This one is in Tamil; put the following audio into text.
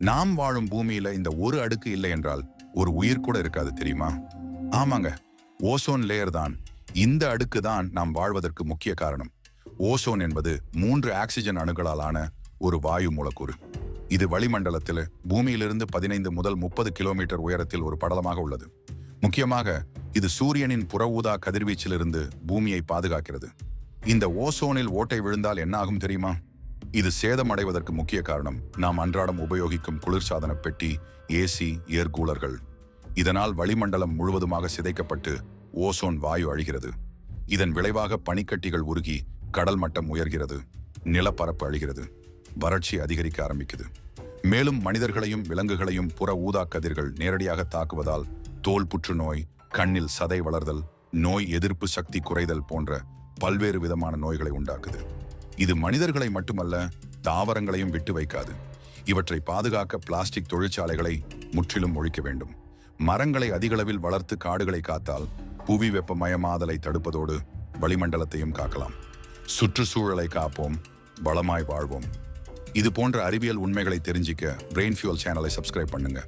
நாம் வாழும் பூமியில இந்த ஒரு அடுக்கு இல்லை என்றால் ஒரு உயிர் கூட இருக்காது, தெரியுமா? ஆமாங்க, ஓசோன் லேயர் தான். இந்த அடுக்கு தான் நாம் வாழ்வதற்கு முக்கிய காரணம். ஓசோன் என்பது 3 ஆக்சிஜன் அணுக்களால் ஆன ஒரு வாயு மூலக்கூறு. இது வளிமண்டலத்தில் பூமியிலிருந்து 15 முதல் 30 கிலோமீட்டர் உயரத்தில் ஒரு படலமாக உள்ளது. முக்கியமாக இது சூரியனின் புற ஊதா கதிர்வீச்சிலிருந்து பூமியை பாதுகாக்கிறது. இந்த ஓசோனில் ஓட்டை விழுந்தால் என்ன ஆகும் தெரியுமா? இது சேதமடைவதற்கு முக்கிய காரணம் நாம் அன்றாடம் உபயோகிக்கும் குளிர்சாதன பெட்டி, ஏசி, ஏர் கூலர்கள். இதனால் வளிமண்டலம் முழுவதுமாக சிதைக்கப்பட்டு ஓசோன் வாயு அழிகிறது. இதன் விளைவாக பனிக்கட்டிகள் உருகி கடல் மட்டம் உயர்கிறது, நிலப்பரப்பு அழிகிறது, வறட்சி அதிகரிக்க ஆரம்பிக்குது. மேலும் மனிதர்களையும் விலங்குகளையும் புற ஊதா கதிர்கள் நேரடியாக தாக்குவதால் தோல் புற்றுநோய், கண்ணில் சதை வளர்தல், நோய் எதிர்ப்பு சக்தி குறைதல் போன்ற பல்வேறு விதமான நோய்களை உண்டாக்குது. இது மனிதர்களை மட்டுமல்ல, தாவரங்களையும் விட்டு வைக்காது. இவற்றை பாதுகாக்க பிளாஸ்டிக் தொழிற்சாலைகளை முற்றிலும் ஒழிக்க வேண்டும். மரங்களை அதிகளவில் வளர்த்து காடுகளை காத்தால் புவி வெப்பமயமாதலை தடுப்பதோடு வளிமண்டலத்தையும் காக்கலாம். சுற்றுச்சூழலை காப்போம், வளமாய் வாழ்வோம். இது போன்ற அறிவியல் உண்மைகளை தெரிஞ்சிக்க பிரெயின் ஃபியூல் சேனலை சப்ஸ்கிரைப் பண்ணுங்க.